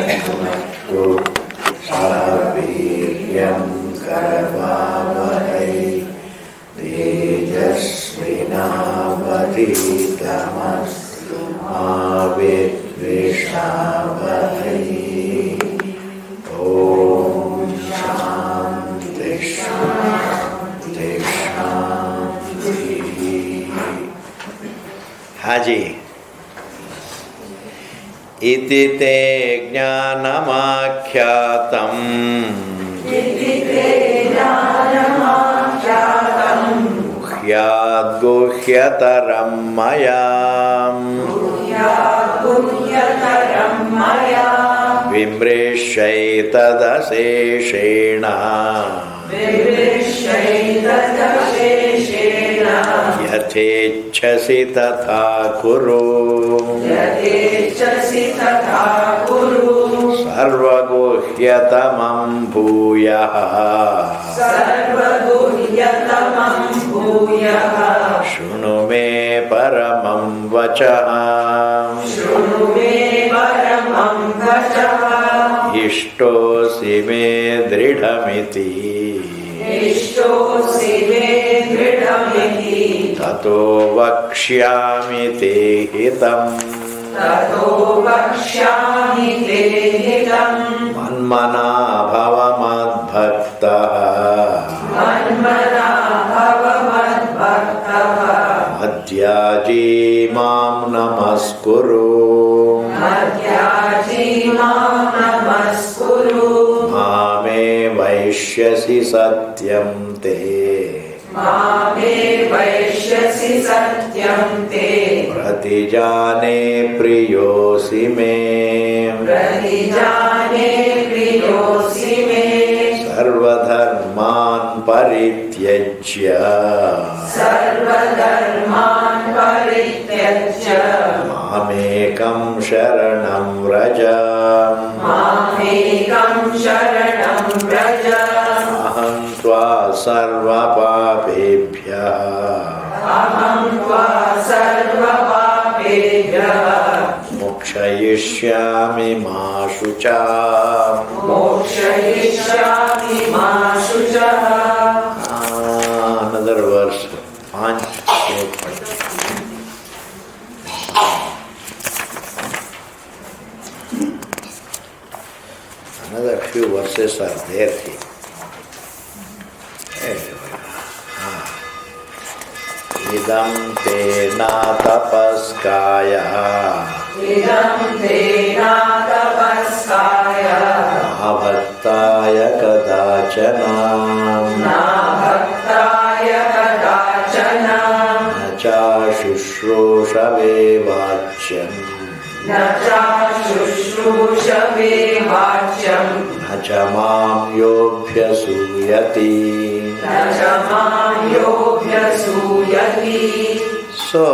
भुनक्तु सह वीर्यं करवावहै तेजस्विनावधीतमस्तु मा विद्विषावहै। ओम शांति शांति शांति। हाँ जी। इति ते ज्ञानमाख्यातम् गुह्याद् गुह्यतरं मया विमृश्यैतदशेषेण यथेच्छसि तथा कुरु सर्वगुह्यतमं भूयः शृणु मे परमं वचः इष्टोऽसि मे दृढमिति ततो वक्ष्यामि ते हितम् मन्मना भव मद्भक्तः मद्याजी मां नमस्कुरु मामे वैश्यसि सत्यं ते प्रतिजाने प्रियोऽसि मे सर्वधर्मान् परित्यज्य मामेकं शरणं व्रज अहं त्वा सर्वपापेभ्यः मोक्षयिष्यामि मा शुचः। Another verse. Another few verses are there here. Idam te na tapaskaya bhaktaya kadachana nacha shushrushabe vachyam nacha mam yobhyasuyati. So,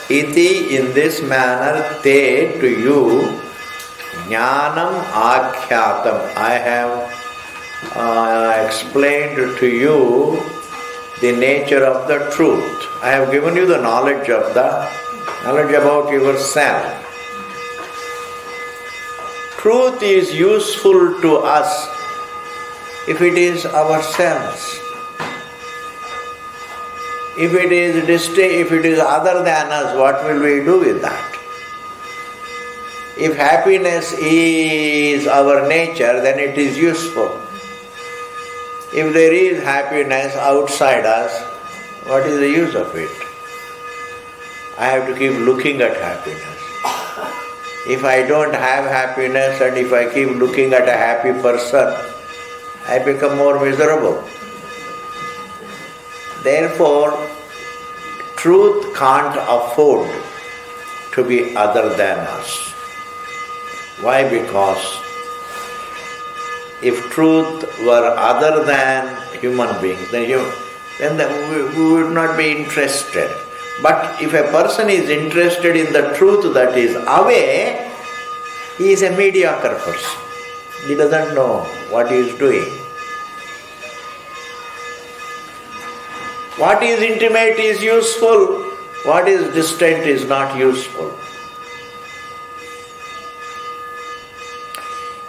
iti, in this manner, te, to you, jnanam akyatam. I have explained to you the nature of the truth. I have given you the knowledge about yourself. Truth is useful to us if it is ourselves. If it is other than us, what will we do with that? If happiness is our nature, then it is useful. If there is happiness outside us, what is the use of it? I have to keep looking at happiness. If I don't have happiness and if I keep looking at a happy person, I become more miserable. Therefore, truth can't afford to be other than us. Why? Because if truth were other than human beings, then we would not be interested. But if a person is interested in the truth that is away, he is a mediocre person. He doesn't know what he is doing. What is intimate is useful, what is distant is not useful.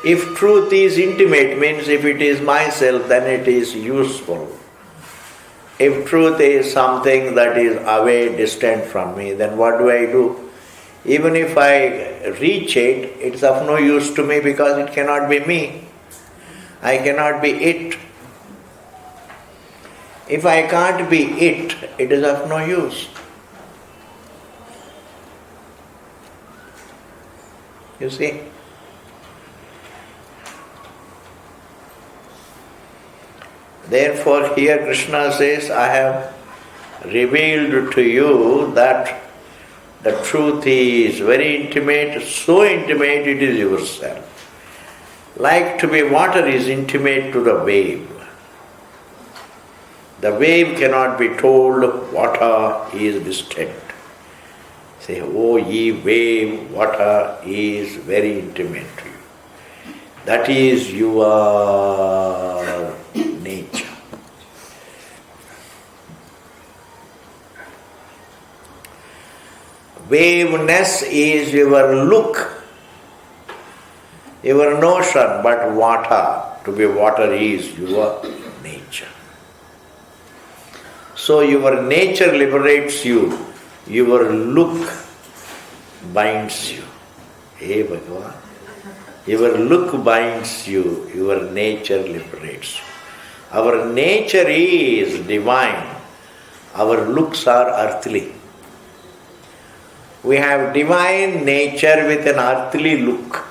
If truth is intimate, means if it is myself, then it is useful. If truth is something that is away, distant from me, then what do? Even if I reach it, it's of no use to me because it cannot be me. I cannot be it. If I can't be it, it is of no use. You see? Therefore, here Krishna says, I have revealed to you that the truth is very intimate, so intimate it is yourself. Like to be water is intimate to the wave. The wave cannot be told water is distant. Say, oh ye wave, water is very intimate to you. That is your nature. Waveness is your look, your notion, but water, to be water is your nature. So your nature liberates you, your look binds you. Hey Bhagavan, your look binds you, your nature liberates you. Our nature is divine, our looks are earthly. We have divine nature with an earthly look.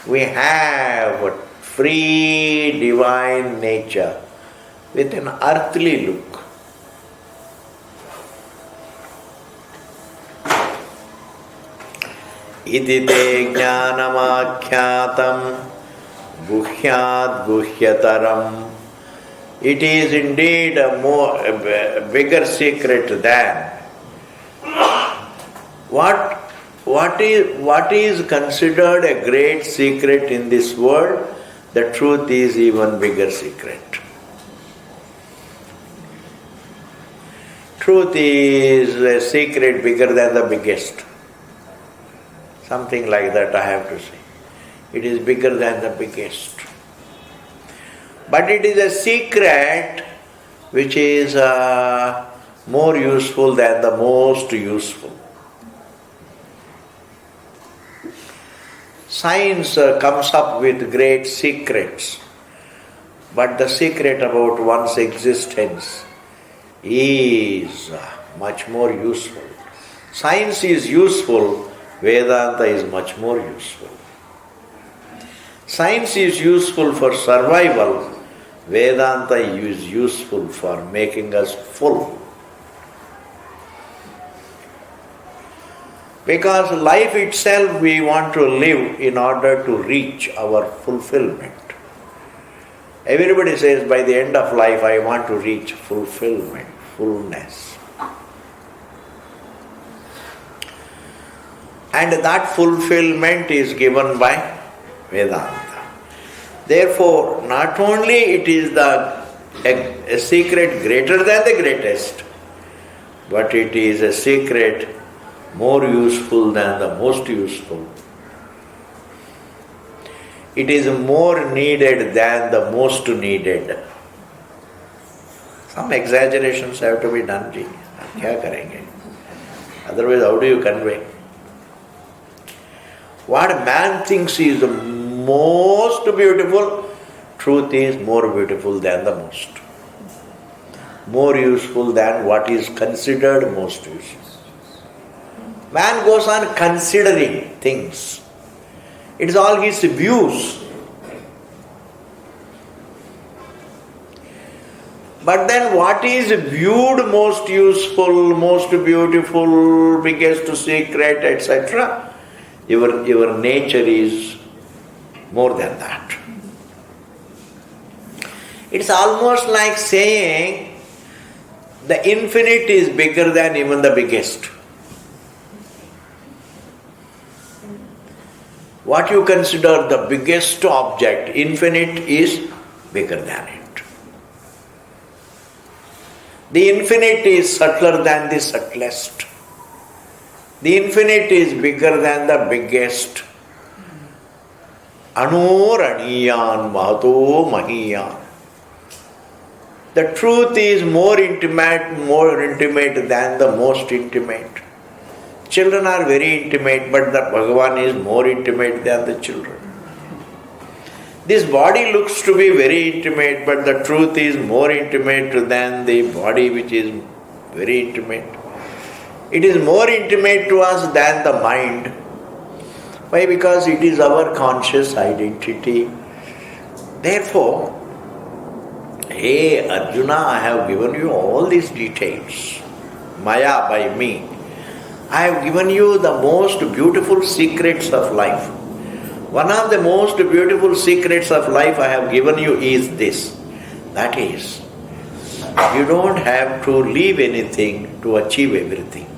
We have free divine nature with an earthly look. Iti te jnanamakyatam guhyat guhyataram. It is indeed a bigger secret than what is considered a great secret in this world. The truth is even bigger secret. Truth is a secret bigger than the biggest. Something like that I have to say. It is bigger than the biggest. But it is a secret which is more useful than the most useful. Science comes up with great secrets, but the secret about one's existence is much more useful. Science is useful, Vedanta is much more useful. Science is useful for survival, Vedanta is useful for making us full. Because life itself we want to live in order to reach our fulfillment. Everybody says by the end of life I want to reach fulfillment, fullness. And that fulfillment is given by Vedanta. Therefore, not only it is a secret greater than the greatest, but it is a secret more useful than the most useful. It is more needed than the most needed. Some exaggerations have to be done. Kya karenge? Otherwise, how do you convey? What man thinks is the most beautiful, truth is more beautiful than the most. More useful than what is considered most useful. Man goes on considering things. It is all his views. But then what is viewed most useful, most beautiful, biggest secret, etc., your nature is more than that. It's almost like saying the infinite is bigger than even the biggest. What you consider the biggest object, infinite is bigger than it. The infinite is subtler than the subtlest. The infinite is bigger than the biggest. Anuraniyan Mahato Mahiyan. The truth is more intimate than the most intimate. Children are very intimate, but the Bhagavan is more intimate than the children. This body looks to be very intimate, but the truth is more intimate than the body which is very intimate. It is more intimate to us than the mind. Why? Because it is our conscious identity. Therefore, hey Arjuna, I have given you all these details. Maya, by me. I have given you the most beautiful secrets of life. One of the most beautiful secrets of life I have given you is this. That is, you don't have to leave anything to achieve everything.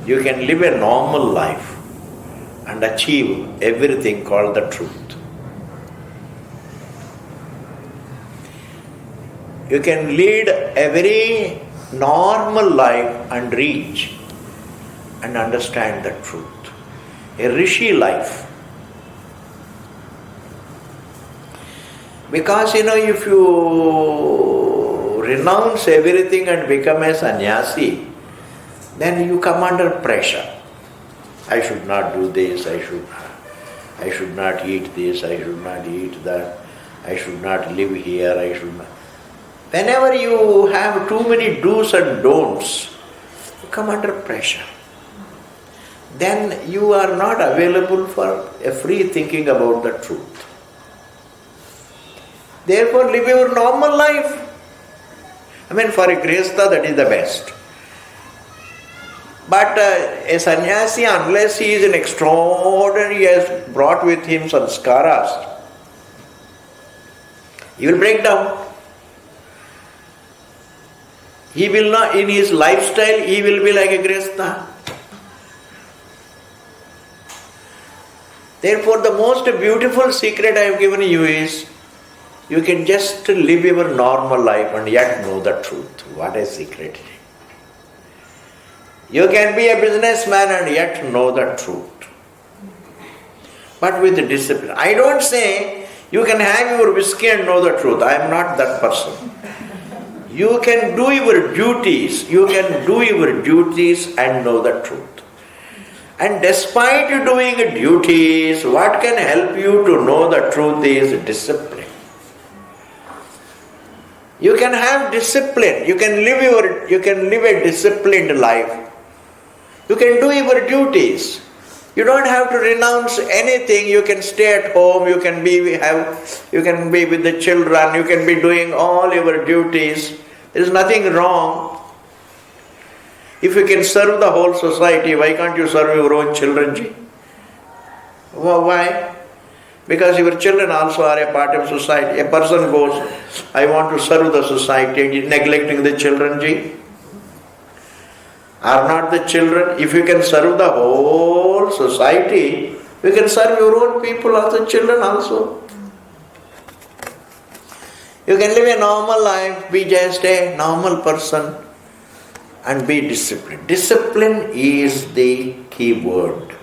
You can live a normal life and achieve everything called the truth. You can lead a very normal life and reach and understand the truth. A rishi life. Because if you renounce everything and become a sannyasi, then you come under pressure. I should not do this, I should not eat this, I should not eat that, I should not live here, I should not. Whenever you have too many do's and don'ts, you come under pressure. Then you are not available for a free thinking about the truth. Therefore, live your normal life. For a grihastha, that is the best. But a sannyasi, unless he is an extraordinary, he has brought with him sanskaras, he will break down. He will not, in his lifestyle, he will be like a grihastha. Therefore, the most beautiful secret I have given you is, you can just live your normal life and yet know the truth. What a secret. You can be a businessman and yet know the truth. But with discipline. I don't say you can have your whiskey and know the truth. I am not that person. You can do your duties. You can do your duties and know the truth. And despite you doing duties, what can help you to know the truth is discipline. You can have discipline. You can live a disciplined life. You can do your duties. You don't have to renounce anything. You can stay at home. You can be with the children. You can be doing all your duties. There is nothing wrong. If you can serve the whole society, why can't you serve your own children? Why? Because your children also are a part of society. A person goes, I want to serve the society, neglecting the children. Are not the children, if you can serve the whole society, you can serve your own people also, children also. You can live a normal life, be just a normal person and be disciplined. Discipline is the key word.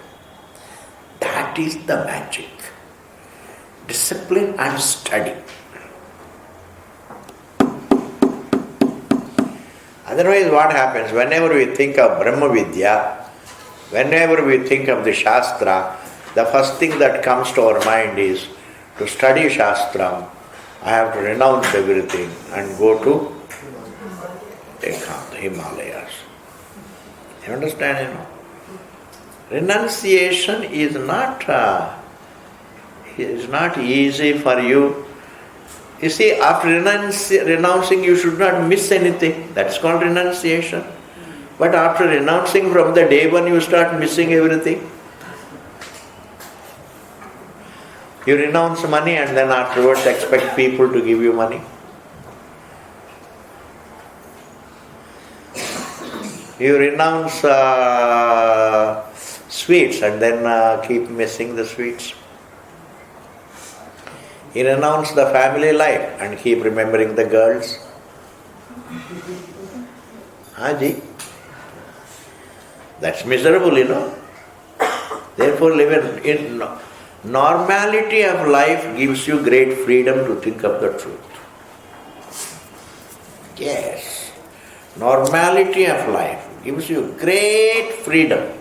That is the magic. Discipline and study. Otherwise, what happens? Whenever we think of Brahma Vidya, whenever we think of the Shastra, the first thing that comes to our mind is to study Shastra. I have to renounce everything and go to the Himalayas. You understand? Renunciation is not easy for you. You see, after renouncing, you should not miss anything. That's called renunciation. But after renouncing, from the day when you start missing everything. You renounce money and then afterwards expect people to give you money. You renounce sweets and then keep missing the sweets. You renounce the family life and keep remembering the girls. Haji. That's miserable, Therefore, live in normality of life gives you great freedom to think of the truth. Yes, normality of life gives you great freedom.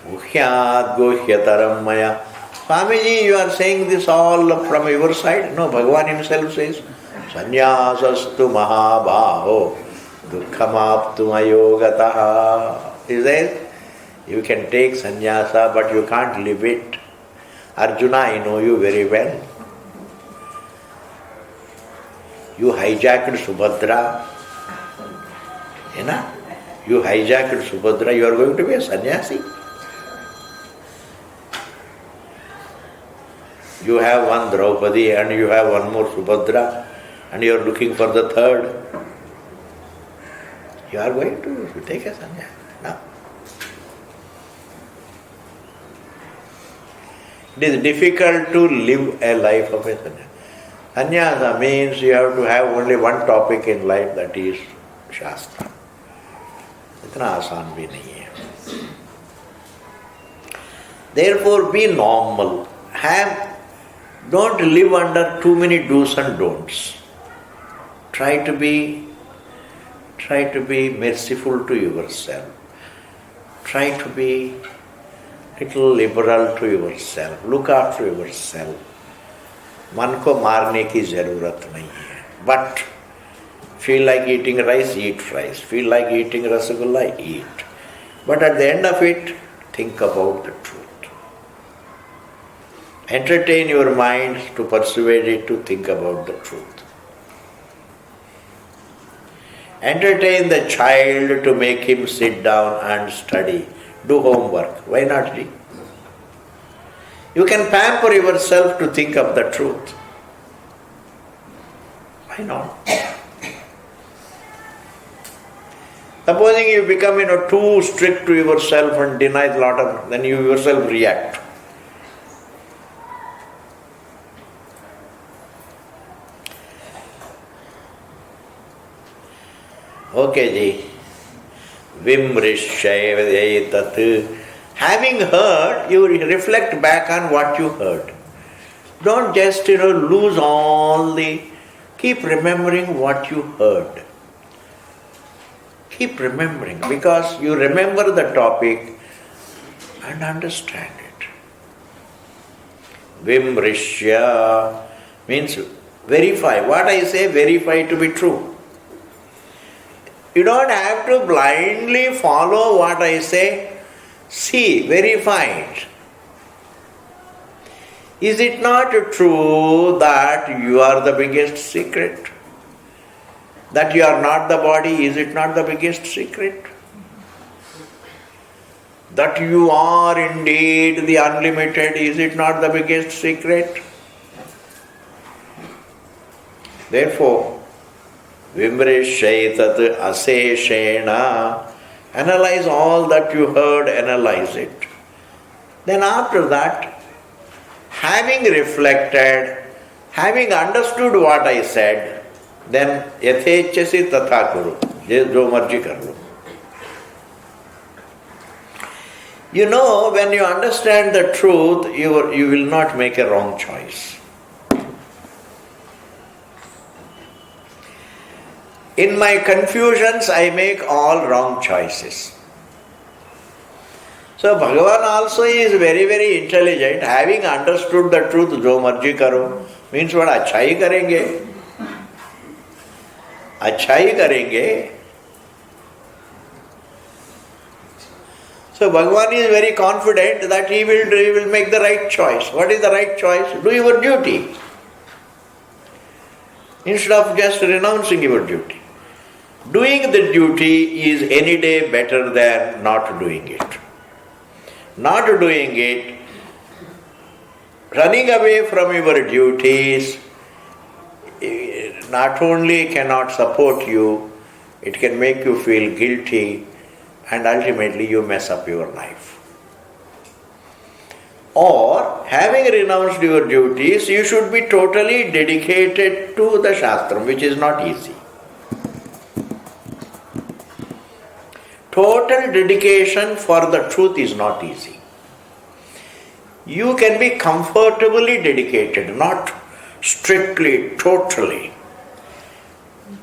Guhyat guhyataram maya. Swamiji, you are saying this all from your side? No, Bhagavan himself says, Sanyasastu mahabhaho dukkhamaptum ayogataha. He says, you can take sannyasa, but you can't live it. Arjuna, I know you very well. You hijacked Subhadra. You hijacked Subhadra, you are going to be a sannyasi. You have one Draupadi and you have one more Subhadra and you are looking for the third. You are going to take a sannyasa. No. It is difficult to live a life of a sannyasa. Sannyasa means you have to have only one topic in life, that is Shastra. इतना आसान भी नहीं है. Therefore, be normal. Don't live under too many do's and don'ts. Try to be merciful to yourself. Try to be little liberal to yourself. Look after yourself. मन को मारने की जरूरत नहीं है. But feel like eating rice, eat rice. Feel like eating rasgulla, eat. But at the end of it, think about the truth. Entertain your mind to persuade it to think about the truth. Entertain the child to make him sit down and study. Do homework. Why not? You can pamper yourself to think of the truth. Why not? Supposing you become too strict to yourself and deny a lot of, then you yourself react. Okay, ji. Vimrishya tat. Having heard, you reflect back on what you heard. Don't just lose all the. Keep remembering what you heard. Keep remembering, because you remember the topic and understand it. Vimrishya means verify. What I say, verify to be true. You don't have to blindly follow what I say. See, verify it. Is it not true that you are the biggest secret? That you are not the body, is it not the biggest secret? That you are indeed the unlimited, is it not the biggest secret? Therefore, Vimrishaitat aseshena. Analyze all that you heard, analyze it. Then after that, having reflected, having understood what I said, then yathechasi tatha kuru. Jo marji kar lo. When you understand the truth, you will not make a wrong choice. In my confusions, I make all wrong choices. So Bhagavan also is very, very intelligent. Having understood the truth, jo marji karo, means what? Achai karenge. Achai karenge. So Bhagavan is very confident that he will make the right choice. What is the right choice? Do your duty. Instead of just renouncing your duty. Doing the duty is any day better than not doing it. Not doing it, running away from your duties, not only cannot support you, it can make you feel guilty, and ultimately you mess up your life. Or, having renounced your duties, you should be totally dedicated to the Shastram, which is not easy. Total dedication for the truth is not easy. You can be comfortably dedicated, not strictly, totally.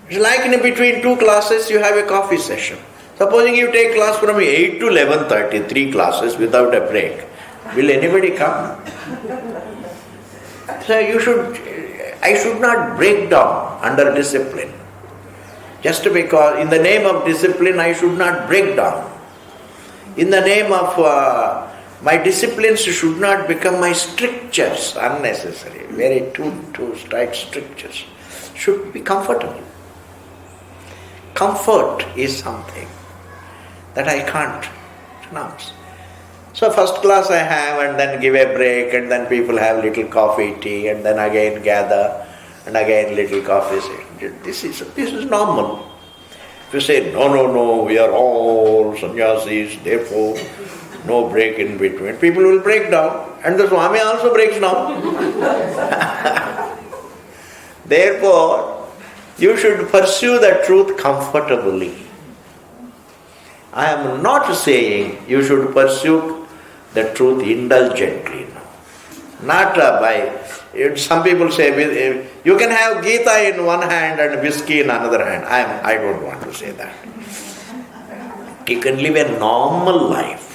It's like in between two classes you have a coffee session. Supposing you take class from 8 to 11:30, 3 classes without a break. Will anybody come? So I should not break down under discipline. Just because in the name of discipline I should not break down. In the name of my disciplines should not become my strictures unnecessary. Very too tight strictures. Should be comfortable. Comfort is something that I can't pronounce. So first class I have and then give a break and then people have little coffee, tea and then again gather and again little coffee. This is normal. If you say, no, we are all sannyasis, therefore no break in between, people will break down. And the Swami also breaks down. Therefore, you should pursue the truth comfortably. I am not saying you should pursue the truth indulgently. Not by... Some people say, you can have Gita in one hand and whiskey in another hand. I don't want to say that. You can live a normal life.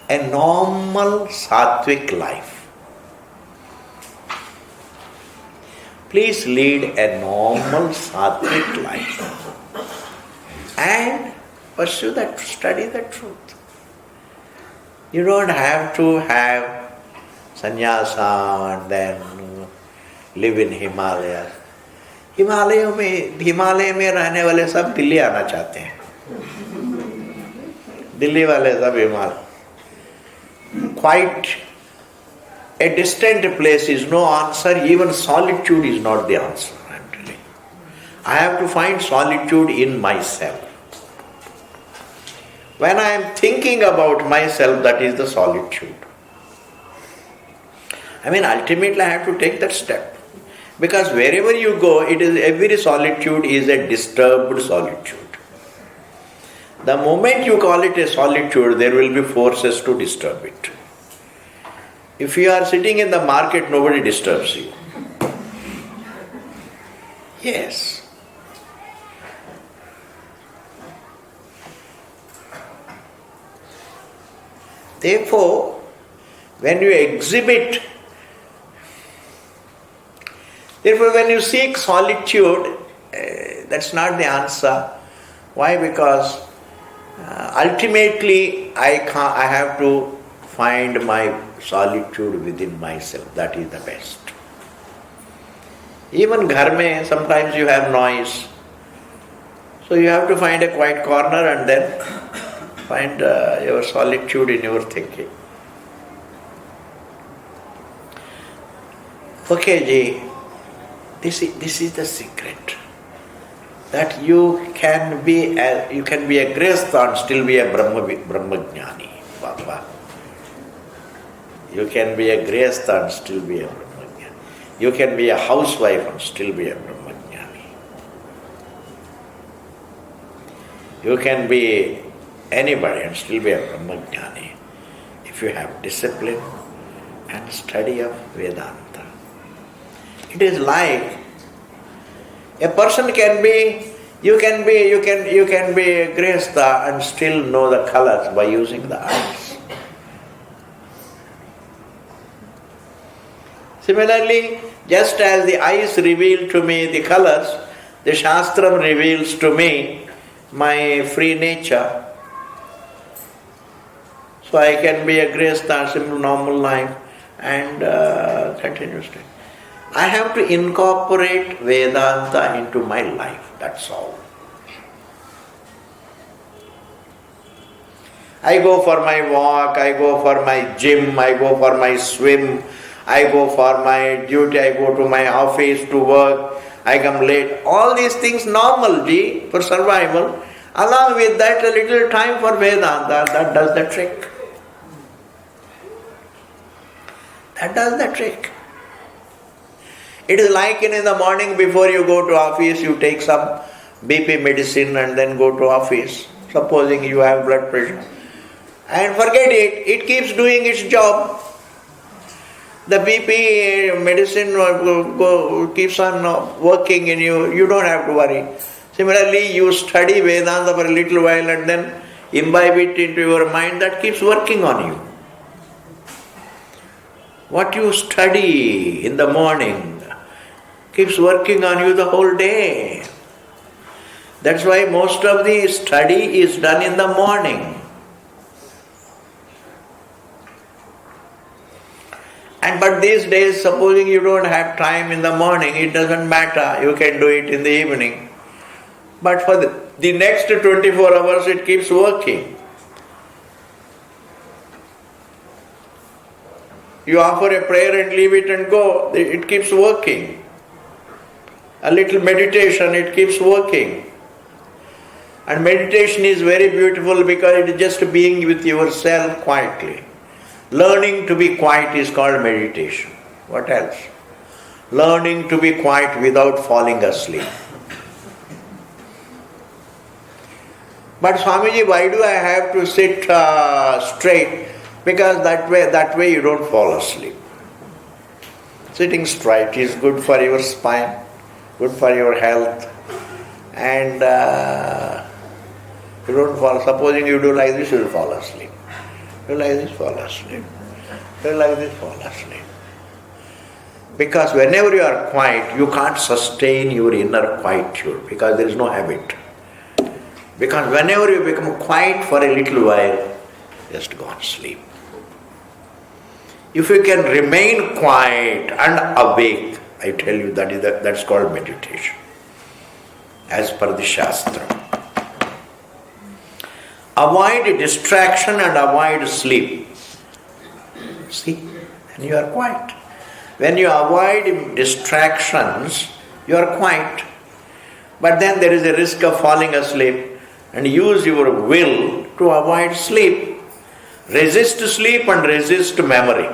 A normal sattvic life. Please lead a normal sattvic life. And pursue that, study the truth. You don't have to have sannyasa and then live in Himalayas. Himalaya में रहने वाले सब दिल्ली आना चाहते हैं. दिल्ली वाले सब Himalaya. Quite a distant place is no answer. Even solitude is not the answer. I have to find solitude in myself. When I am thinking about myself, that is the solitude. Ultimately I have to take that step. Because wherever you go, every solitude is a disturbed solitude. The moment you call it a solitude, there will be forces to disturb it. If you are sitting in the market, nobody disturbs you. Yes. Therefore, when you when you seek solitude, that's not the answer. Why? Because ultimately I have to find my solitude within myself. That is the best. Even ghar mein, sometimes you have noise. So you have to find a quiet corner and then find your solitude in your thinking. Okay, ji, this is the secret. That you can be a grihastha and still be a Brahmajnani. Baba. You can be a grihastha and still be a Brahmajnani. You can be a housewife and still be a Brahmajnani. You can be anybody and still be a Brahmajnani if you have discipline and study of Vedanta. It is like a person can be a grihastha and still know the colors by using the eyes. Similarly, just as the eyes reveal to me the colors, the Shastram reveals to me my free nature. So I can be a grihastha, simple normal life and continuously. I have to incorporate Vedanta into my life, that's all. I go for my walk, I go for my gym, I go for my swim, I go for my duty, I go to my office to work, I come late. All these things normal, for survival. Along with that, a little time for Vedanta, that does the trick. That does the trick. It is like in the morning before you go to office, you take some BP medicine and then go to office, supposing you have blood pressure. And forget it, it keeps doing its job. The BP medicine keeps on working in you, you don't have to worry. Similarly, you study Vedanta for a little while and then imbibe it into your mind, that keeps working on you. What you study in the morning keeps working on you the whole day. That's why most of the study is done in the morning. But these days, supposing you don't have time in the morning, it doesn't matter, you can do it in the evening. But for the next 24 hours, it keeps working. You offer a prayer and leave it and go, it keeps working. A little meditation, it keeps working. And meditation is very beautiful because it is just being with yourself quietly. Learning to be quiet is called meditation. What else? Learning to be quiet without falling asleep. But Swamiji, why do I have to sit straight? Because that way you don't fall asleep. Sitting straight is good for your spine, good for your health, and you don't fall. Supposing you do like this, you will fall asleep. You like this, fall asleep. You like this, fall asleep. Because whenever you are quiet, you can't sustain your inner quietude because there is no habit. Because whenever you become quiet for a little while, just go on sleep. If you can remain quiet and awake, I tell you that's called meditation, as per the Shastra. Avoid distraction and avoid sleep. See, then you are quiet. When you avoid distractions, you are quiet. But then there is a risk of falling asleep, and use your will to avoid sleep. Resist sleep and resist memory.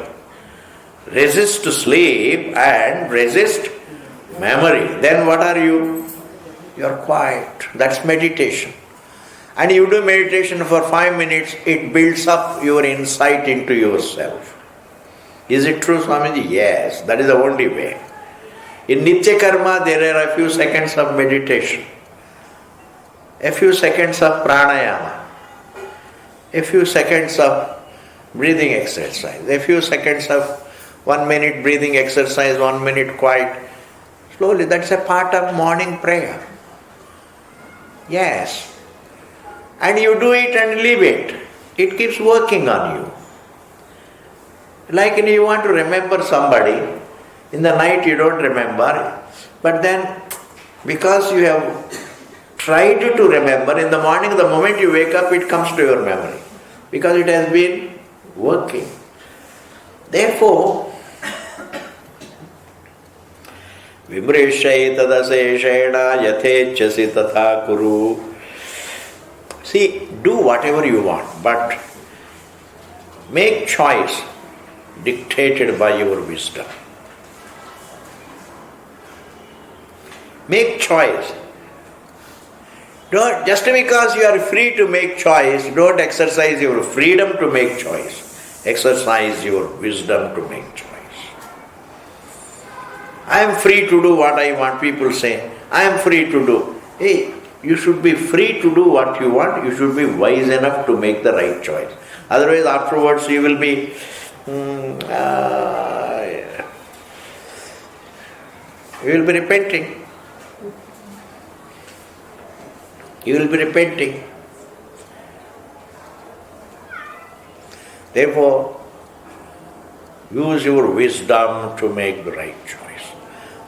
Resist sleep and resist memory. Then what are you? You are quiet. That's meditation. And you do meditation for 5 minutes, it builds up your insight into yourself. Is it true, Swamiji? Yes, that is the only way. In Nitya Karma, there are a few seconds of meditation, a few seconds of pranayama, a few seconds of breathing exercise, a few seconds of 1 minute breathing exercise, 1 minute quiet. Slowly, that's a part of morning prayer. Yes. And you do it and leave it. It keeps working on you. Like you want to remember somebody, in the night you don't remember, but then because you have tried to remember, in the morning, the moment you wake up, it comes to your memory. Because it has been working. Therefore, Vimrishai tadaseshena yathechasi tatha kuru. See, do whatever you want, but make choice dictated by your wisdom. Make choice. Don't, just because you are free to make choice, don't exercise your freedom to make choice. Exercise your wisdom to make choice. I am free to do what I want. People say, I am free to do. Hey, you should be free to do what you want. You should be wise enough to make the right choice. Otherwise, afterwards you will be repenting. You will be repenting. Therefore, use your wisdom to make the right choice.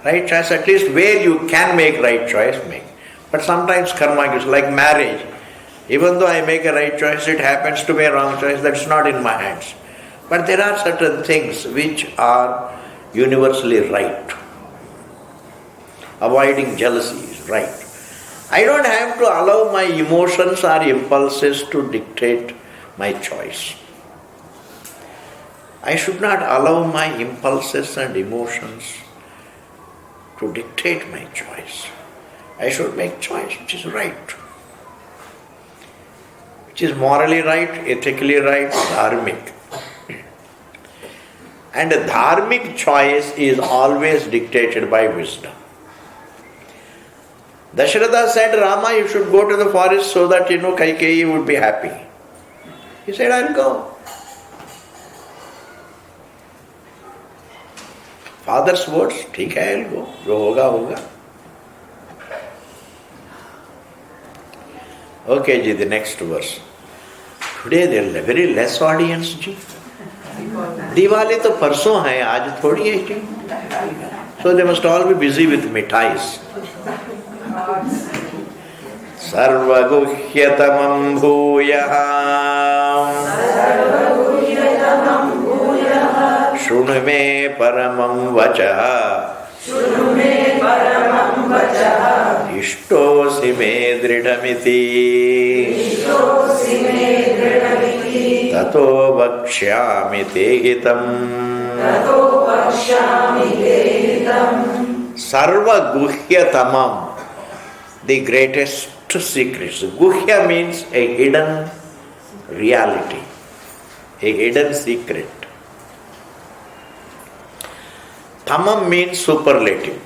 Right choice, at least where you can make right choice, make. But sometimes karma is like marriage. Even though I make a right choice, it happens to be a wrong choice. That's not in my hands. But there are certain things which are universally right. Avoiding jealousy is right. I don't have to allow my emotions or impulses to dictate my choice. I should not allow my impulses and emotions to dictate my choice. I should make choice which is right, which is morally right, ethically right, dharmic. And a dharmic choice is always dictated by wisdom. Dasharatha said, Rama, you should go to the forest so that Kaikeyi would be happy. He said, I'll go. Father's words, ठीक है, I'll go. जो होगा होगा. Okay, ji, the next verse. Today there is a very less audience, ji. Diwali तो परसों है, आज थोड़ी है जी. So they must all be busy with mithais. सर्वगुह्यतमं भूयः शृणु मे परमं वचः इष्टोऽसि मे दृढमिति ततो वक्ष्यामि ते हितम्. सर्वगुह्यतमं, the greatest secrets. Guhya means a hidden reality, a hidden secret. Tamam means superlative.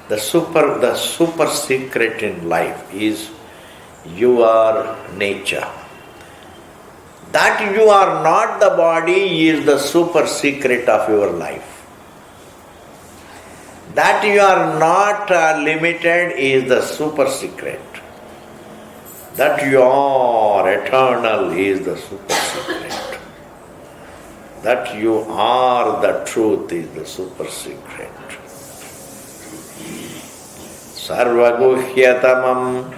The super secret in life is your nature. That you are not the body is the super secret of your life. That you are not limited is the super secret. That you are eternal is the super secret. That you are the truth is the super secret. Sarvaguhyatamam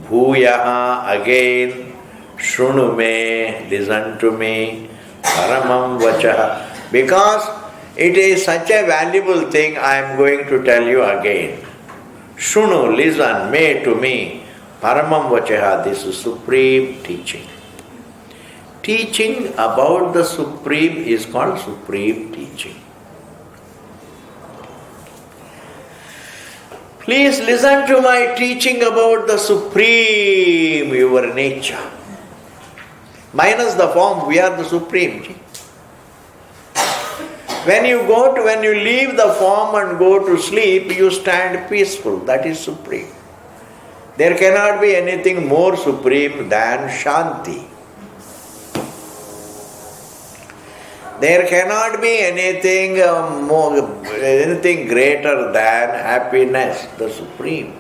bhuyaha, again, shunu me, listen to me, paramam vachaha. Because it is such a valuable thing, I am going to tell you again. Shunu, listen, me to me, paramam vachaha, this is supreme teaching. Teaching about the supreme is called supreme teaching. Please listen to my teaching about the supreme, your nature. Minus the form, we are the supreme. When you leave the form and go to sleep, you stand peaceful. That is supreme. There cannot be anything more supreme than Shanti. There cannot be anything greater than happiness, the supreme.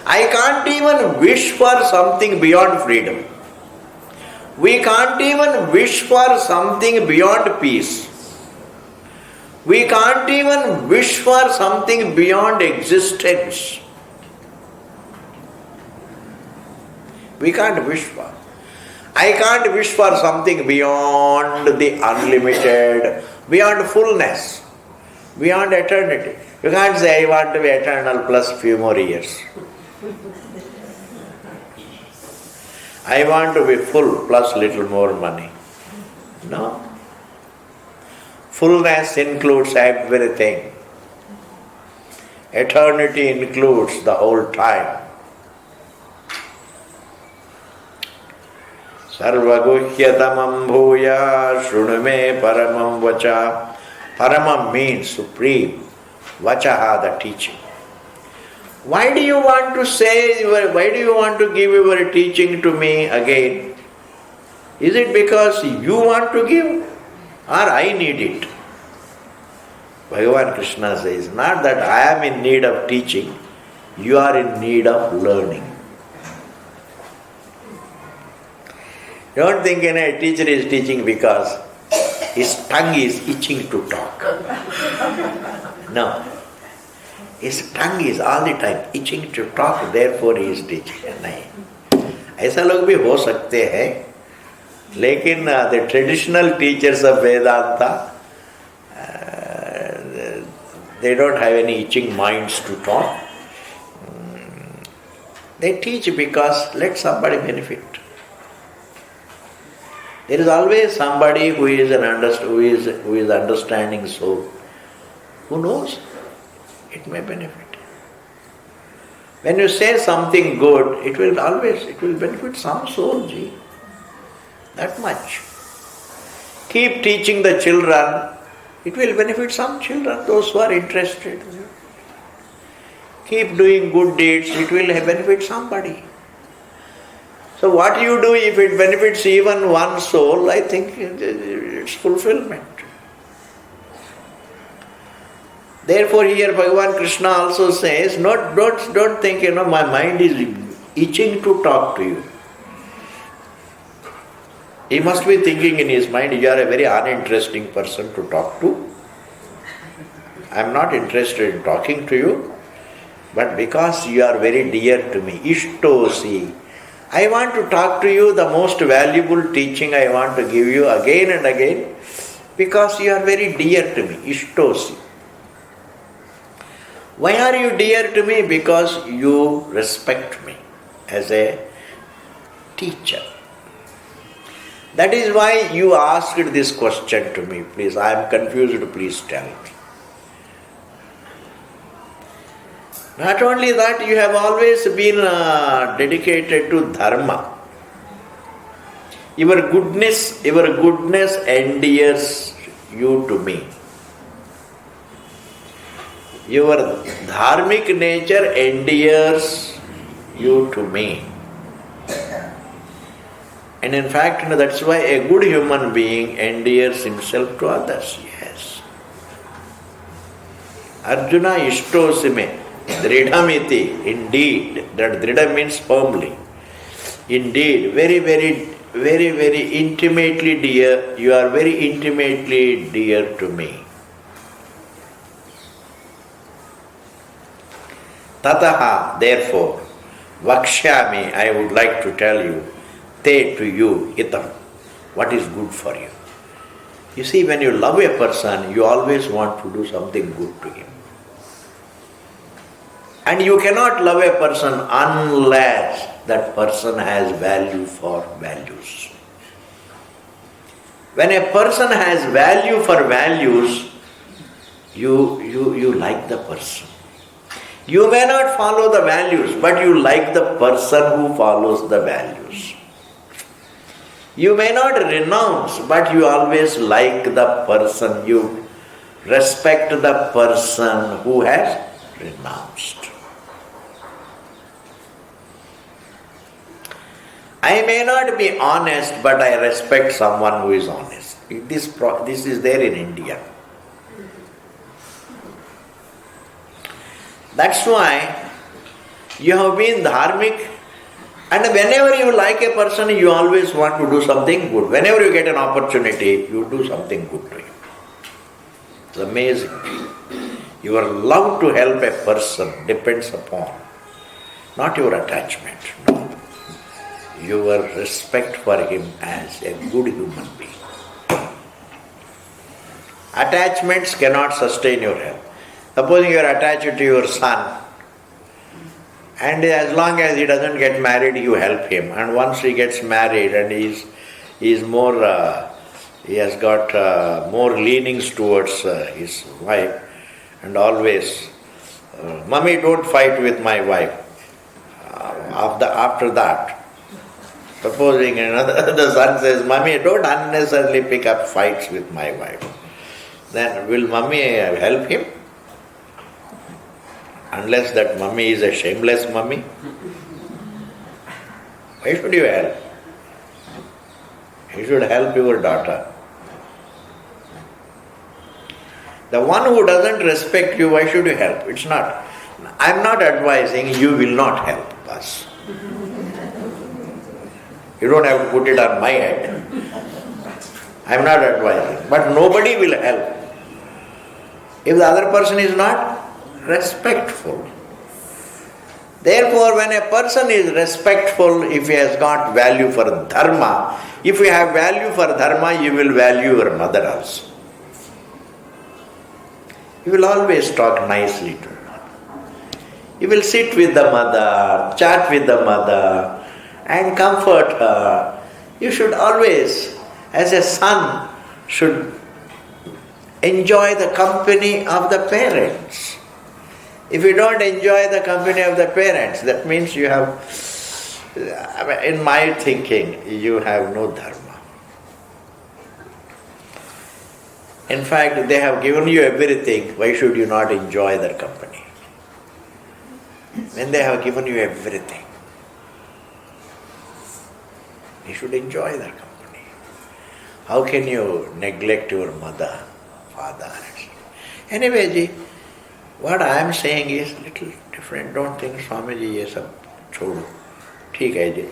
I can't even wish for something beyond freedom. We can't even wish for something beyond peace. We can't even wish for something beyond existence. We can't wish for. I can't wish for something beyond the unlimited, beyond fullness, beyond eternity. You can't say, I want to be eternal plus few more years. I want to be full plus little more money. No. Fullness includes everything. Eternity includes the whole time. Sarvaguhyatamam bhuya shruну me paramam vacha. Paramam means supreme. Vachaha, the teaching. Why do you want to give your teaching to me again? Is it because you want to give or I need it? Bhagavan Krishna says, not that I am in need of teaching, you are in need of learning. Don't think a teacher is teaching because his tongue is itching to talk. No. His tongue is all the time itching to talk, therefore he is teaching. नहीं, ऐसा लोग भी हो सकते हैं, लेकिन the traditional teachers of Vedanta, they don't have any itching minds to talk. They teach because let somebody benefit. There is always somebody who is understanding soul. Who knows? It may benefit. When you say something good, it will benefit some soul, ji. That much. Keep teaching the children, it will benefit some children, those who are interested. Keep doing good deeds, it will benefit somebody. So what you do, if it benefits even one soul, I think it's fulfillment. Therefore here Bhagavan Krishna also says, don't think, my mind is itching to talk to you. He must be thinking in his mind, you are a very uninteresting person to talk to. I am not interested in talking to you, but because you are very dear to me, Ishtosi, I want to talk to you, the most valuable teaching I want to give you again and again, because you are very dear to me, Ishtosi. Why are you dear to me? Because you respect me as a teacher. That is why you asked this question to me. Please, I am confused, please tell me. Not only that, you have always been dedicated to dharma. Your goodness endears you to me. Your dharmic nature endears you to me. And in fact, that's why a good human being endears himself to others. Yes. Arjuna ishtosime dridhamiti. Indeed, that dridha means firmly. Indeed, very, very, very, very intimately dear. You are very intimately dear to me. Tataha, therefore, vakshyami, I would like to tell you, te to you, itam, what is good for you. You see, when you love a person, you always want to do something good to him. And you cannot love a person unless that person has value for values. When a person has value for values, you like the person. You may not follow the values, but you like the person who follows the values. You may not renounce, but you always like the person. You respect the person who has renounced. I may not be honest, but I respect someone who is honest. This is there in India. That's why you have been dharmic, and whenever you like a person, you always want to do something good. Whenever you get an opportunity, you do something good to him. It's amazing. Your love to help a person depends upon not your attachment, no. Your respect for him as a good human being. Attachments cannot sustain your health. Supposing you are attached to your son, and as long as he doesn't get married, you help him. And once he gets married and he has got more leanings towards his wife, and always, Mummy, don't fight with my wife. After that, supposing the son says, Mummy, don't unnecessarily pick up fights with my wife. Then will Mummy help him? Unless that mummy is a shameless mummy. Why should you help? You should help your daughter. The one who doesn't respect you, why should you help? It's not. I'm not advising you will not help us. You don't have to put it on my head. I'm not advising. But nobody will help if the other person is not respectful. Therefore, when a person is respectful, if he has got value for dharma, if you have value for dharma, you will value your mother also. You will always talk nicely to her. You will sit with the mother, chat with the mother, and comfort her. You should always, as a son, should enjoy the company of the parents. If you don't enjoy the company of the parents, that means you have, in my thinking, you have no dharma. In fact, they have given you everything, why should you not enjoy their company? When they have given you everything, you should enjoy their company. How can you neglect your mother, father? Anyway, ji, what I am saying is little different. Don't think Swamiji ye sab chodo. Theek hai ji.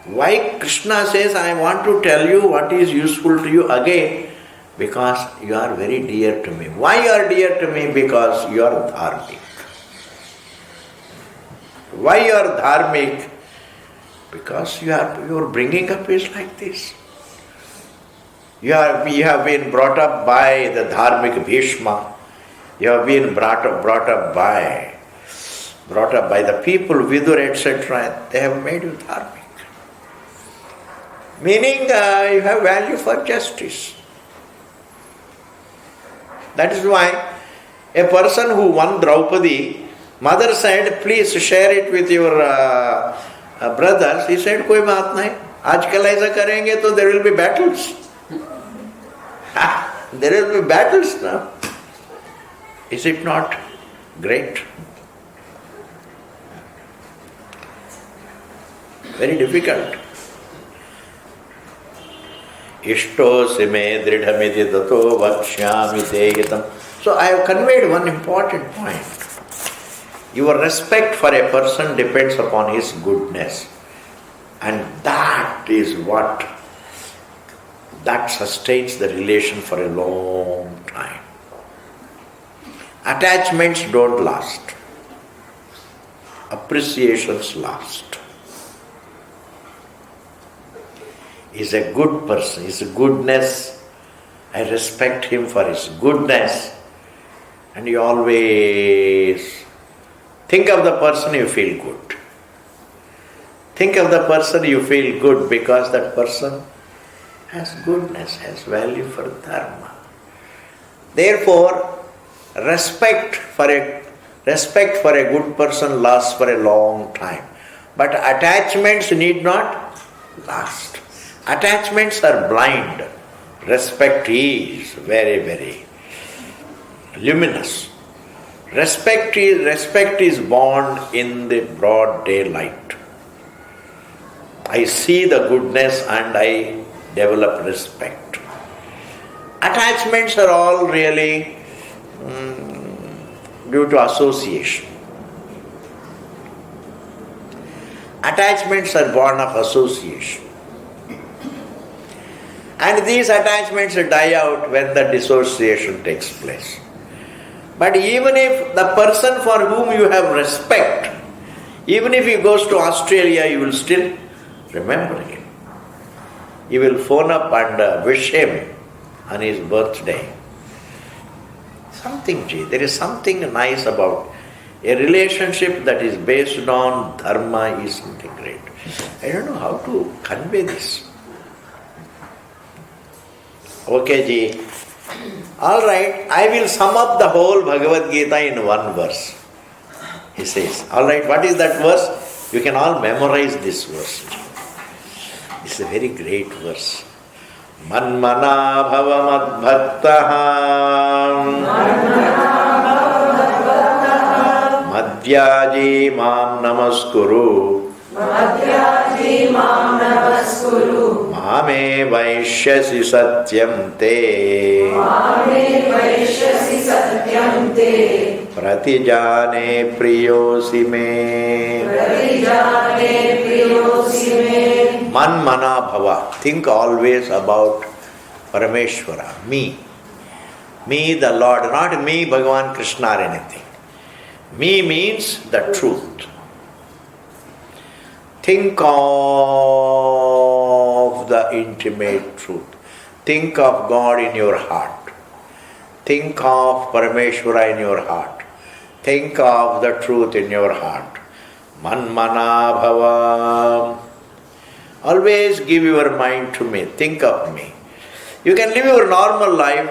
Why Krishna says, I want to tell you what is useful to you again? Because you are very dear to me. Why you are dear to me? Because you are dharmic. Why you are dharmic? Because your bringing up is like this. We have been brought up by the dharmic Bhishma. You have been brought up by the people, Vidur, etc. They have made you dharmic. Meaning you have value for justice. That is why a person who won Draupadi, mother said, please share it with your brothers. He said, कोई बात नहीं, आजकल ऐसा करेंगे तो there will be battles. There will be battles now. Is it not great? Very difficult. Ishtosi me dridhamiti tato vakshyami te hitam. So I have conveyed one important point. Your respect for a person depends upon his goodness. And that is what that sustains the relation for a long time. Attachments don't last. Appreciations last. He's a good person, his goodness, I respect him for his goodness. And you always think of the person, you feel good. Think of the person, you feel good because that person has goodness, has value for dharma. Therefore, respect for a good person lasts for a long time. But attachments need not last. Attachments are blind. Respect is very, very luminous. Respect is born in the broad daylight. I see the goodness and I develop respect. Attachments are all really due to association. Attachments are born of association. And these attachments die out when the dissociation takes place. But even if the person for whom you have respect, even if he goes to Australia, you will still remember him. You will phone up and wish him on his birthday. There is something nice about a relationship that is based on dharma is something great. I don't know how to convey this. Okay, ji. Alright, I will sum up the whole Bhagavad Gita in one verse. He says, alright, what is that verse? You can all memorize this verse. It's a very great verse. Manmana bhava madbhaktaha madhyaji mam namaskuru Mame vaishyasi satyam te Pratijane priyosi me Manmana bhava. Think always about Parameshwara, me. Me the Lord, not me Bhagavan Krishna or anything. Me means the truth. Think of the intimate truth. Think of God in your heart. Think of Parameshwara in your heart. Think of the truth in your heart. Manmana bhava. Always give your mind to me. Think of me. You can live your normal life,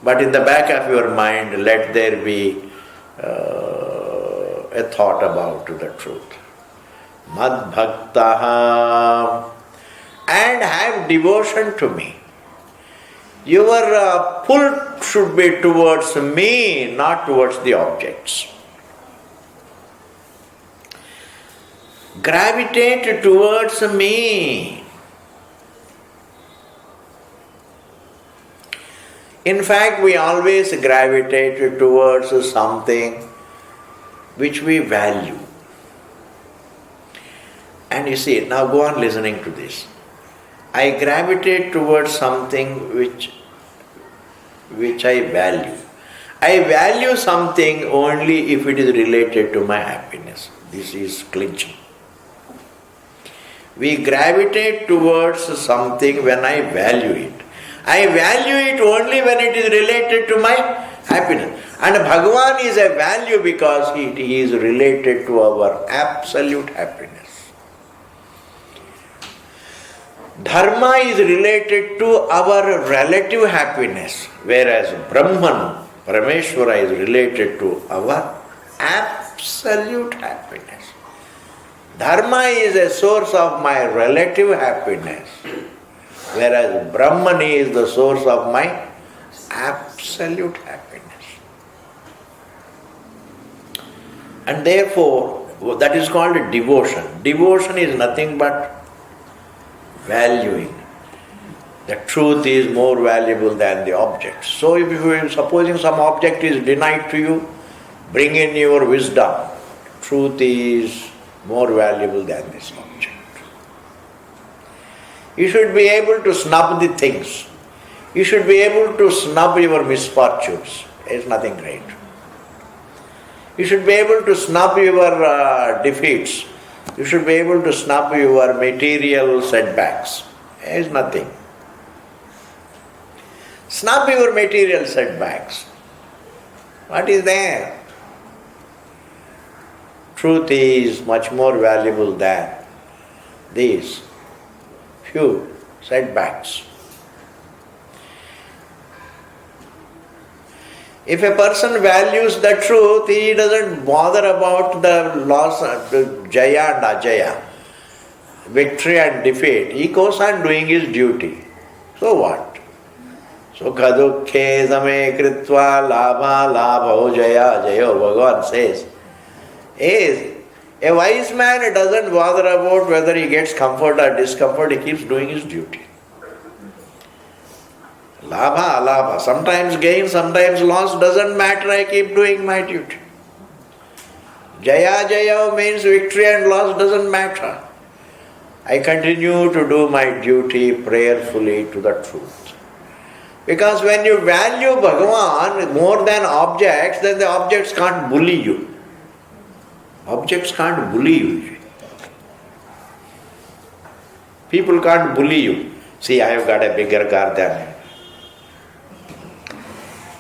but in the back of your mind, let there be a thought about the truth. Mad bhaktaha. And have devotion to me. Your pull should be towards me, not towards the objects. Gravitate towards me. In fact, we always gravitate towards something which we value. And you see, now go on listening to this. I gravitate towards something which I value. I value something only if it is related to my happiness. This is clinching. We gravitate towards something when I value it. I value it only when it is related to my happiness. And Bhagavan is a value because it is related to our absolute happiness. Dharma is related to our relative happiness, whereas Brahman, Parameshwara, is related to our absolute happiness. Dharma is a source of my relative happiness, whereas Brahman is the source of my absolute happiness. And therefore, that is called devotion. Devotion is nothing but valuing. The truth is more valuable than the object. So if you are supposing some object is denied to you, bring in your wisdom. Truth is more valuable than this object. You should be able to snub the things. You should be able to snub your misfortunes. There is nothing great. You should be able to snub your defeats. You should be able to snub your material setbacks. There is nothing. Snub your material setbacks. What is there? Truth is much more valuable than these few setbacks. If a person values the truth, he doesn't bother about the loss, the jaya and ajaya, victory and defeat. He goes on doing his duty. So what? Sukha dukkhe same kritva labha labho jaya jayo, Bhagavan says. A wise man doesn't bother about whether he gets comfort or discomfort, he keeps doing his duty. Labha, alabha, sometimes gain, sometimes loss, doesn't matter, I keep doing my duty. Jaya, jaya means victory and loss, doesn't matter. I continue to do my duty prayerfully to the truth. Because when you value Bhagavan more than objects, then the objects can't bully you. Objects can't bully you. People can't bully you. See, I have got a bigger car than you.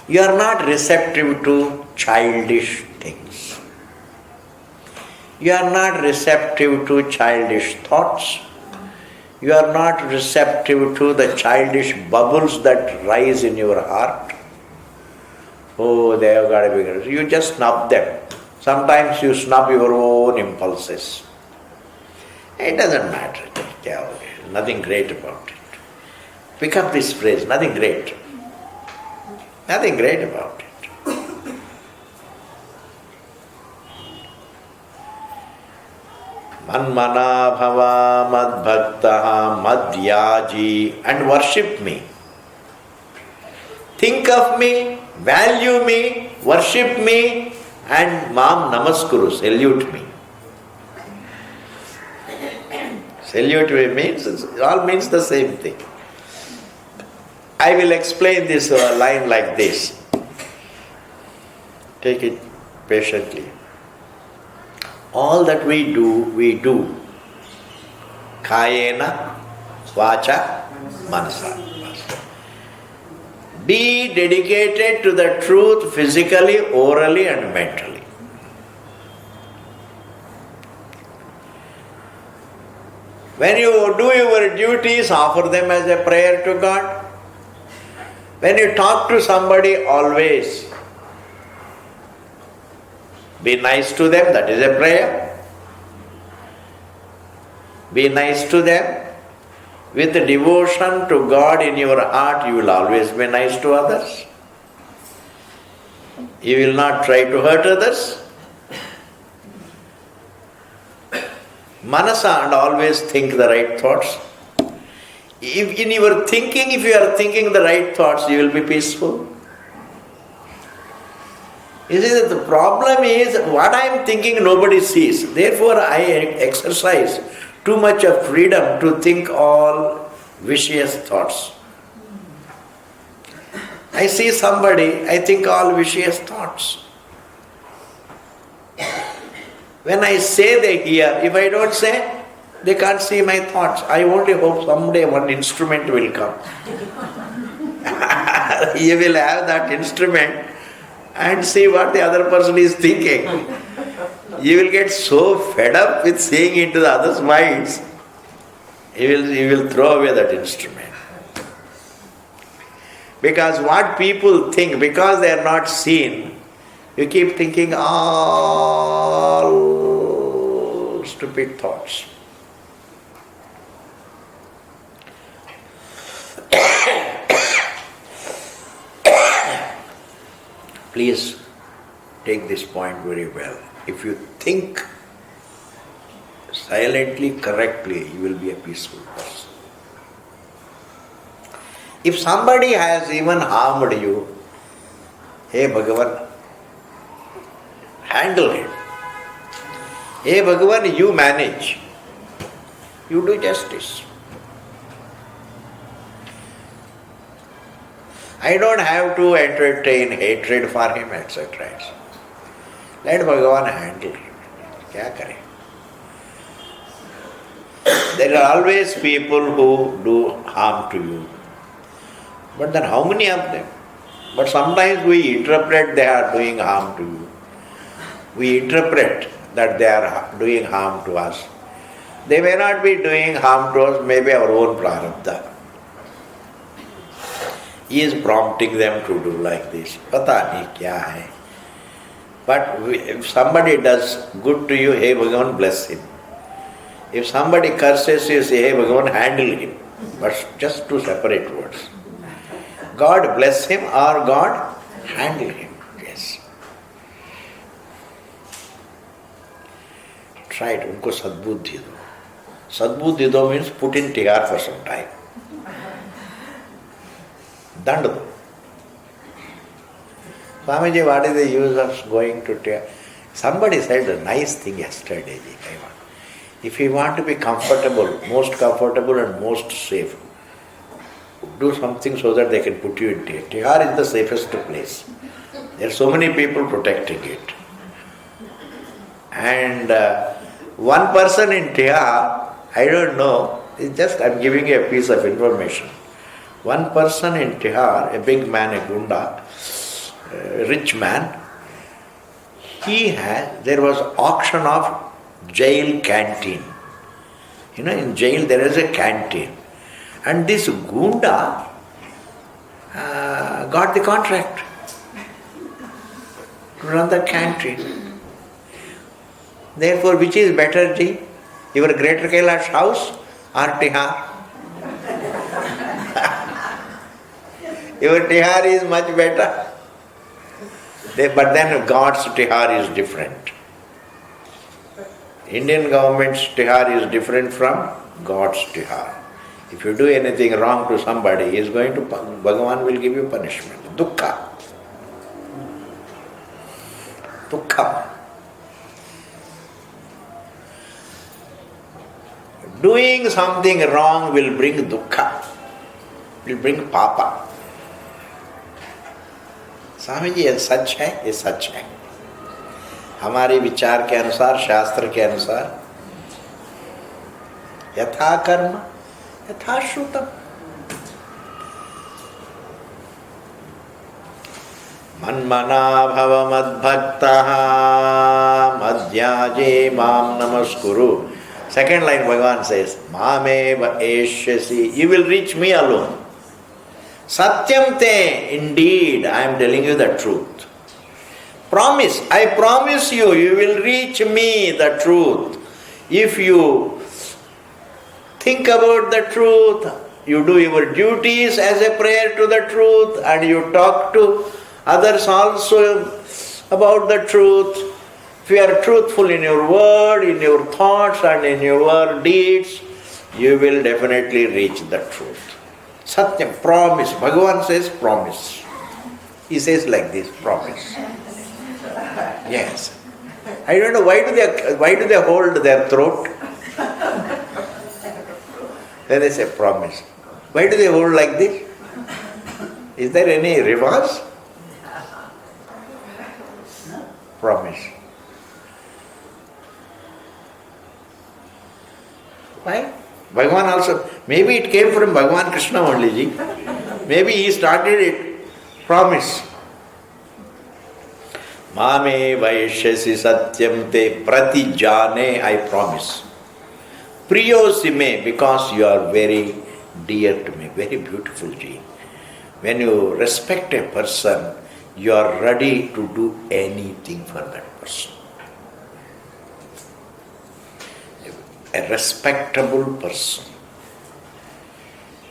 You are not receptive to childish things. You are not receptive to childish thoughts. You are not receptive to the childish bubbles that rise in your heart. Oh, they have got a bigger. You just snub them. Sometimes you snub your own impulses. It doesn't matter. Nothing great about it. Pick up this phrase, nothing great. Nothing great about it. Manmana bhava mad bhaktaha madhyaji, and worship me. Think of me, value me, worship me, and mam namaskuru, salute me. Salute me means, it all means the same thing. I will explain this line like this. Take it patiently. All that we do. Kayena, vacha, manasa. Be dedicated to the truth physically, orally and mentally. When you do your duties, offer them as a prayer to God. When you talk to somebody, always be nice to them, that is a prayer. Be nice to them. With devotion to God in your heart, you will always be nice to others. You will not try to hurt others. Manasa, and always think the right thoughts. If in your thinking, if you are thinking the right thoughts, you will be peaceful. You see that the problem is what I am thinking nobody sees. Therefore I exercise too much of freedom to think all vicious thoughts. I see somebody, I think all vicious thoughts. When I say, they hear. If I don't say, they can't see my thoughts. I only hope someday one instrument will come. You will have that instrument and see what the other person is thinking. You will get so fed up with seeing into the other's minds, you will throw away that instrument. Because what people think, because they are not seen, you keep thinking all stupid thoughts. Please take this point very well. If you think silently, correctly, you will be a peaceful person. If somebody has even harmed you, hey Bhagavan, handle him. Hey Bhagavan, you manage. You do justice. I don't have to entertain hatred for him, etc. Let Bhagavan handle him. Kya kare? There are always people who do harm to you. But then how many of them? But sometimes we interpret they are doing harm to you. We interpret that they are doing harm to us. They may not be doing harm to us, maybe our own prarabdha. He is prompting them to do like this. Pata nahi kya hai. But if somebody does good to you, hey Bhagavan, bless him. If somebody curses you, say, hey Bhagavan, handle him. But just two separate words. God bless him or God handle him. Yes. Try it. Unko sadbuddhi do. Sadbuddhi do means put in tihar for some time. Dand do. Swamiji, what is the use of going to tihar? Somebody said a nice thing yesterday. If you want to be comfortable, most comfortable and most safe, do something so that they can put you in tihar. Tihar is the safest place. There are so many people protecting it. And one person in tihar, I don't know, it's just I'm giving you a piece of information. One person in tihar, a big man, a gunda, a rich man, there was auction of jail canteen. You know, in jail there is a canteen. And this gunda got the contract to run the canteen. Therefore, which is better, Ji? Your Greater Kailash house or tihar? Your tihar is much better. But then God's tihar is different. Indian government's tihar is different from God's tihar. If you do anything wrong to somebody, Bhagavan will give you punishment. Dukkha. Dukkha. Doing something wrong will bring dukkha, will bring papa. Swami ji ये सच है, ये सच है. हमारे विचार के अनुसार, शास्त्र के अनुसार, यथा कर्म यथा श्रुतम. मन्मना भव मद्भक्तः मद्याजे मां नमस्कुरु Second line Bhagavan says, Mameva eshyasi, you will reach me alone. Satyam te, indeed, I am telling you the truth. Promise, I promise you, you will reach me the truth. If you think about the truth, you do your duties as a prayer to the truth, and you talk to others also about the truth. If you are truthful in your word, in your thoughts and in your deeds, you will definitely reach the truth. Satyam, promise. Bhagavan says promise. He says like this, promise. Yes. I don't know why do they hold their throat? Then they say promise. Why do they hold like this? Is there any reverse? Promise. Why? Bhagavan also, maybe it came from Bhagavan Krishna only, ji. Maybe he started it. Promise. Mame vaishyasi satyam te pratijane, I promise. Priyosime, because you are very dear to me, very beautiful, ji. When you respect a person, you are ready to do anything for that person. A respectable person.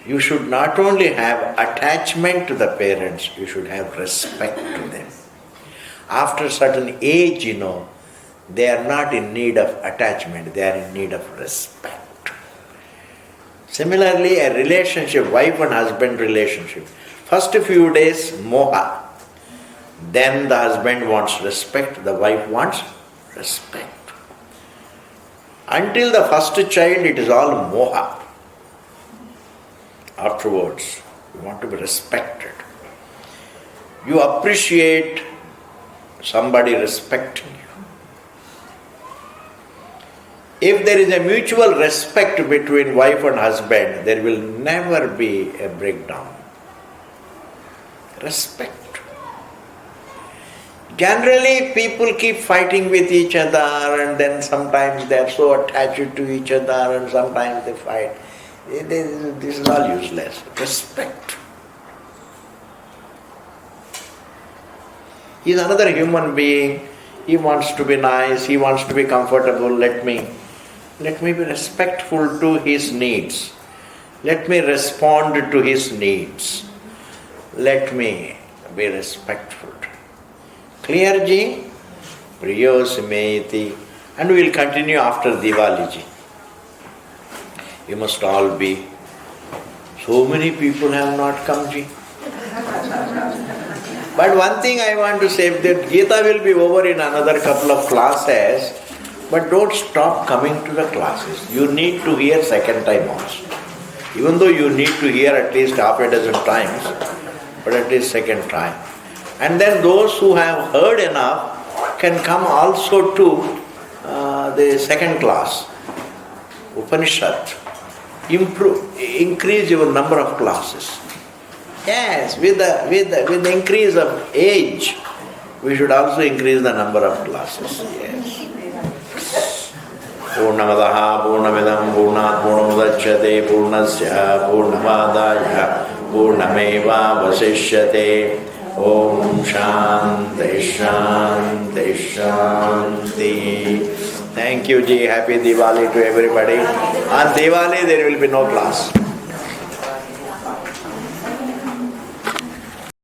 You should not only have attachment to the parents, you should have respect to them. After a certain age, they are not in need of attachment, they are in need of respect. Similarly, a relationship, wife and husband relationship, first few days, moha. Then the husband wants respect, the wife wants respect. Until the first child, it is all moha. Afterwards, you want to be respected. You appreciate somebody respecting you. If there is a mutual respect between wife and husband, there will never be a breakdown. Respect. Generally, people keep fighting with each other, and then sometimes they are so attached to each other, and sometimes they fight. This is all useless. Respect. He is another human being. He wants to be nice. He wants to be comfortable. Let me be respectful to his needs. Let me respond to his needs. Let me be respectful. Clear, ji? Priyosmeti. And we will continue after Diwali, ji. You must all be. So many people have not come, ji. But one thing I want to say, that Gita will be over in another couple of classes, but don't stop coming to the classes. You need to hear second time also. Even though you need to hear at least half a dozen times, but at least second time. And then those who have heard enough can come also to the second class, Upanishad. Increase your number of classes. Yes, with the increase of age, we should also increase the number of classes. Yes. Purnamadaha Purnamidam Purnat Purnamudachyate Purnasya Purnamadaya Purnameva Vasishyate. Om Shanti Shanti Shanti. Thank you, ji. Happy Diwali to everybody. On Diwali there will be no class.